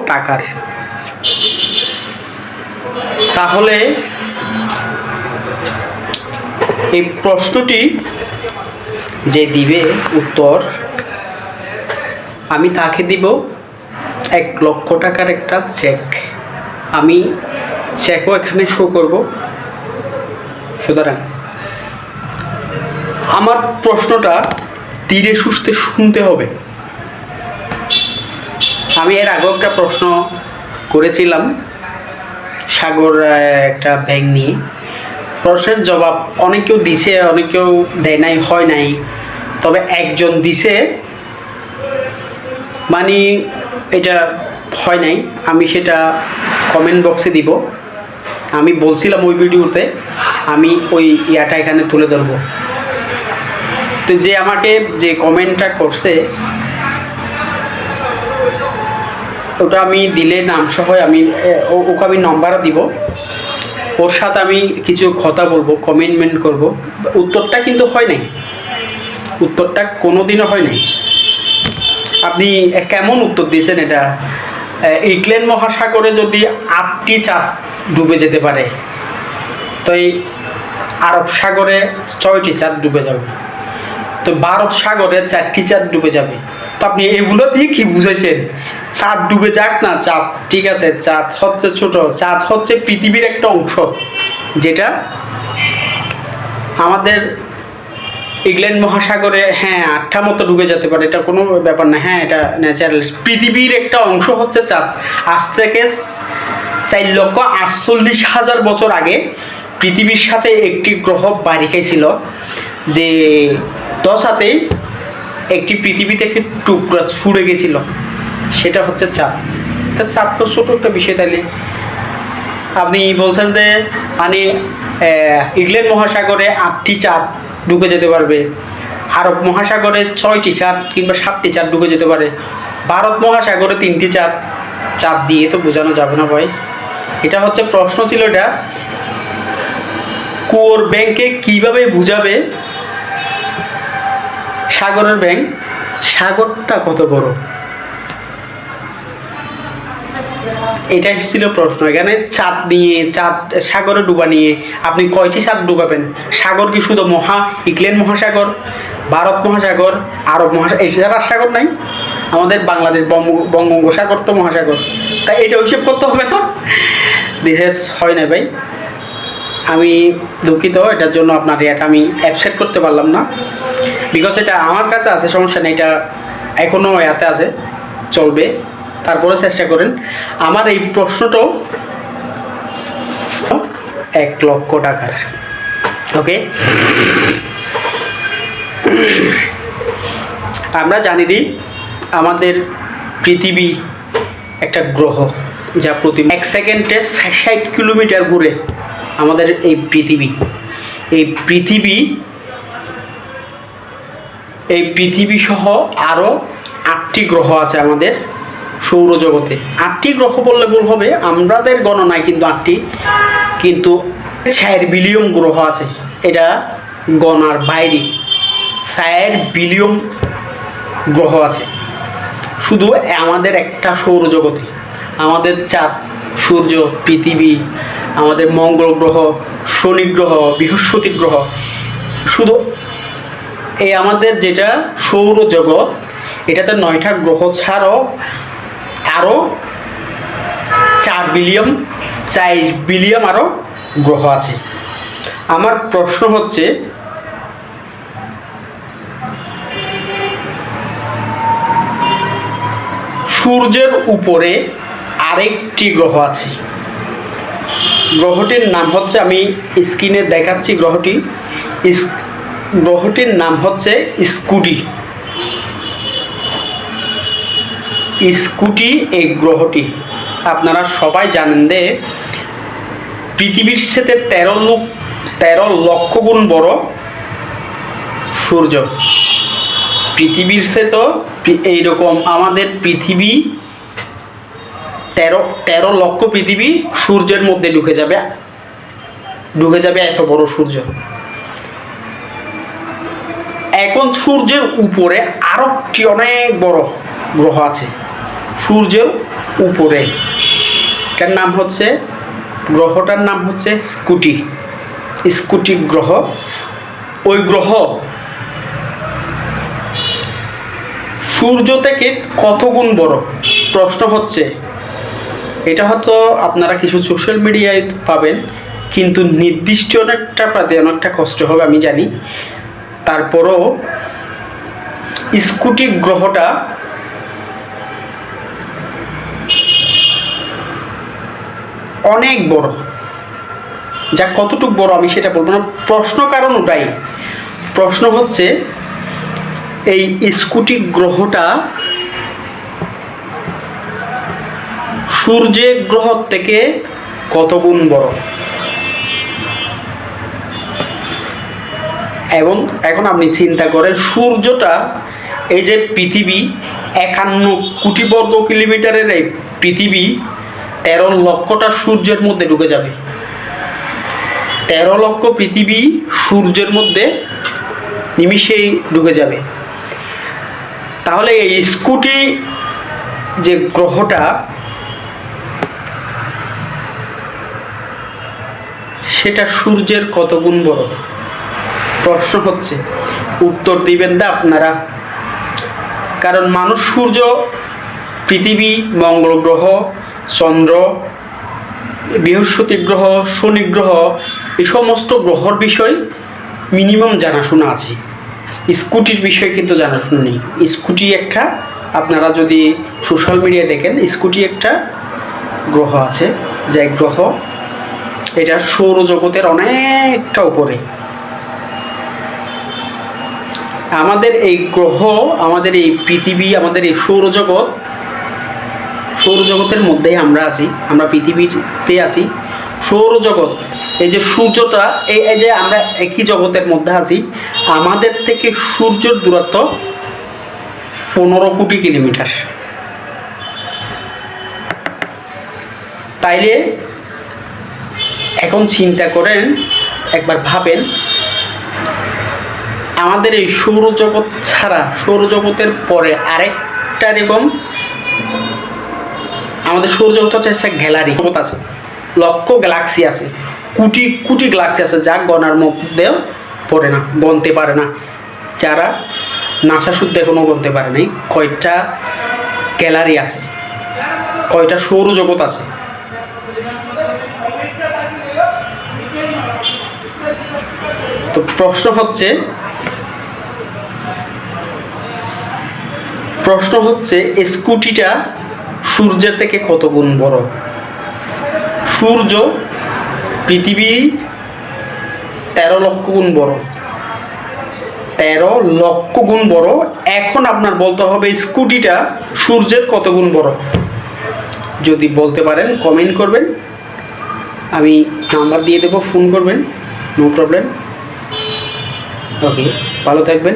টাকার। তাহলে এই প্রশ্নটি যে দিবে উত্তর, আমি তাকে দিব 1,00,000 টাকার একটা চেক। আমি চেকও এখানে শো করব। সুতরাং আমার প্রশ্নটা ধীরে সুস্থে শুনতে হবে। আমি এর আগেও একটা প্রশ্ন করেছিলাম সাগর একটা ব্যাংক নিয়ে। প্রশ্নের জবাব অনেকেও দিছে, অনেকেও দেয় নাই, হয় নাই। তবে একজন দিছে, মানে এটা হয় নাই। আমি সেটা কমেন্ট বক্সে দিব। আমি বলছিলাম ওই ভিডিওতে, আমি ওই ইয়াটা এখানে তুলে ধরবো। তো যে আমাকে যে কমেন্টটা করছে, ওটা আমি দিলে নাম সহ আমি ওকে আমি নম্বরও দিব। ওর সাথে আমি কিছু কথা বলবো, কমেন্টমেন্ট করব। উত্তরটা কিন্তু হয় নাই, উত্তরটা কোনোদিনও হয় নাই। আপনি কেমন উত্তর দিয়েছেন এটা? ইংল্যান্ড মহাসাগরে যদি 8টি চাঁদ ডুবে যেতে পারে, তো এই আরব সাগরে 6টি চাঁদ ডুবে যাবে, তো ভারত সাগরে 4টি চাঁদ ডুবে যাবে। তো আপনি এগুলো দিয়ে কি বুঝেছেন? চাঁদ ডুবে যাক না, চাঁদ ঠিক আছে, চাঁদ হচ্ছে ছোট, চাঁদ হচ্ছে পৃথিবীর একটা অংশ, যেটা আমাদের ইংল্যান্ড মহাসাগরে 8টা মতো ডুবে যেতে পারে, এটা কোনো ব্যাপার না। এটা ন্যাচারাল। পৃথিবীর একটা অংশ হচ্ছে চাঁদ। আজ থেকে 4,48,000 বছর আগে পৃথিবীর সাথে একটি গ্রহ বাড়ি খাইছিল, যে 10 হাতেই একটি পৃথিবী থেকে টুকরা ছুড়ে গেছিল, সেটা হচ্ছে চাঁদ। তা চাঁদ তো ছোট একটা বিষয়। তাইলে আপনি বলছেন যে মানে ইংল্যান্ড মহাসাগরে 8টি চাঁদ ডুবে যেতে পারবে, আরব মহাসাগরে 6টি চাঁদ কিংবা 7টি চাঁদ ডুবে যেতে পারে, ভারত মহাসাগরে 3টি চাঁদ। চাঁদ দিয়ে তো বোঝানো যাবে না ভাই। এটা হচ্ছে প্রশ্ন ছিল। এটা কুয়োর ব্যাংকে কিভাবে বুঝাবে সাগরের ব্যাংক সাগরটা কত বড়? এটাই ছিল প্রশ্ন। এখানে চাঁদ নিয়ে, চাঁদ সাগরে ডুবা নিয়ে আপনি কয়টি চাঁদ ডুবাবেন? সাগর কি শুধু ইংল্যান্ড মহাসাগর, ভারত মহাসাগর, আরব মহাসাগর, এছাড়া সাগর নাই? আমাদের বাংলাদেশ বঙ্গোপসাগর তো মহাসাগর। তাই এটা হিসেব করতে হবে না। বিশেষ হয় না ভাই, আমি দুঃখিত। এটার জন্য আপনার এটা আমি অ্যাকসেপ্ট করতে পারলাম না। বিকজ এটা আমার কাছে আছে, সমস্যা নেই। এটা এখনও এতে আছে, চলবে। তারপরে চেষ্টা করেন। আমার এই প্রশ্নটাও 1,00,000 টাকার। ওকে, আমরা জানি দিই আমাদের পৃথিবী একটা গ্রহ, যা প্রতি 1 সেকেন্ডে 60 কিলোমিটার ঘুরে। আমাদের এই পৃথিবী সহ আরও 8টি গ্রহ আছে আমাদের সৌরজগতে। 8টি গ্রহ বললে ভুল হবে, আমাদের গণনায় কিন্তু 8টি, কিন্তু 4 বিলিয়ন গ্রহ আছে। এটা গণার বাইরে 4 বিলিয়ন গ্রহ আছে শুধু আমাদের একটা সৌরজগতে। আমাদের চাঁদ, সূর্য, পৃথিবী, আমাদের মঙ্গল গ্রহ, শনি গ্রহ, বৃহস্পতি গ্রহ, শুধু এই আমাদের যেটা সৌরজগৎ, এটাতে 9টা গ্রহ ছাড়াও আরও 4 বিলিয়ন আরও গ্রহ আছে। আমার প্রশ্ন হচ্ছে, সূর্যের উপরে আরেকটি গ্রহ আছে। গ্রহটির নাম হচ্ছে, আমি স্ক্রিনে দেখাচ্ছি গ্রহটির নাম হচ্ছে স্কুটি। এই গ্রহটি আপনারা সবাই জানেন যে পৃথিবীর সাথে 13 লক্ষ গুণ বড় সূর্য। পৃথিবীর সাথে তো এইরকম আমাদের পৃথিবী 13 লক্ষ পৃথিবী সূর্যের মধ্যে ঢুকে যাবে এত বড় সূর্য। এখন সূর্যের উপরে আরো অনেক বড় গ্রহ আছে। সূর্যের উপরে। এটার নাম হচ্ছে, গ্রহটার নাম হচ্ছে স্কুটি গ্রহ। ওই গ্রহ সূর্য থেকে কত গুণ বড়? প্রশ্ন হচ্ছে, এটা হয়তো আপনারা কিছু সোশ্যাল মিডিয়ায় পাবেন, কিন্তু নির্দিষ্ট অনেকটা কষ্ট হবে আমি জানি। তারপরও স্কুটি গ্রহটা অনেক বড়। যা কতটুকু বড় আমি সেটা বলবো না, প্রশ্ন কারণ ওটাই। প্রশ্ন হচ্ছে এই স্কুটি গ্রহটা সূর্যের গ্রহ থেকে কত গুণ বড়। এবং এখন আপনি চিন্তা করেন, সূর্যটা, এই যে পৃথিবী 51 কোটি বর্গ কিলোমিটারের এই পৃথিবী 13 লক্ষটা সূর্যের মধ্যে ঢুকে যাবে। 13 লক্ষ পৃথিবী সূর্যের মধ্যে নিমিষেই ঢুকে যাবে। তাহলে এই স্কুটি যে গ্রহটা, সেটা সূর্যের কত গুণ বড়? প্রশ্ন হচ্ছে, উত্তর দিবেন না আপনারা। কারণ মানুষ সূর্য, পৃথিবী, মঙ্গল গ্রহ, চন্দ্র, বৃহস্পতি গ্রহ, শনি গ্রহ, এই সমস্ত গ্রহর বিষয় মিনিমাম জানাশোনা আছে। স্কুটির বিষয় কিন্তু জানাশোনা নেই। স্কুটি একটা, আপনারা যদি সোশ্যাল মিডিয়া দেখেন, স্কুটি একটা গ্রহ আছে, যে গ্রহ এটা সৌরজগতের অনেকটা উপরে। আমাদের এই গ্রহ, আমাদের এই পৃথিবী, আমাদের এই সৌরজগতের মধ্যেই আমরা আছি, আমরা পৃথিবীতে আছি। সৌরজগৎ, এই যে সূর্যটা, এই যে আমরা একই জগতের মধ্যে আছি। আমাদের থেকে সূর্যের দূরত্ব 15 কোটি কিলোমিটার। তাইলে এখন চিন্তা করেন, একবার ভাবেন, আমাদের এই সৌরজগৎ ছাড়া, সৌরজগতের পরে আরেকটা এরকম, আমাদের সৌরজগৎ হচ্ছে একটা গ্যালারি জগৎ আছে, লক্ষ গ্যালাক্সি আছে, কোটি কোটি গ্যালাক্সি আছে, যা গণার মধ্যেও পড়ে না, গণতে পারে না। যারা নাসা শুদ্ধ এখনও গণতে পারে নাই কয়টা গ্যালারি আছে, কয়টা সৌরজগৎ আছে। তো প্রশ্ন হচ্ছে স্কুটিটা সূর্যের থেকে কত গুণ বড়? সূর্য পৃথিবী 13 লক্ষ গুণ বড়, 13 লক্ষ গুণ বড়। এখন আপনার বলতে হবে স্কুটিটা সূর্যের কত গুণ বড়। যদি বলতে পারেন কমেন্ট করবেন, আমি নাম্বার দিয়ে দেবো, ফোন করবেন, নো প্রবলেম। ওকে, ভালো থাকবেন।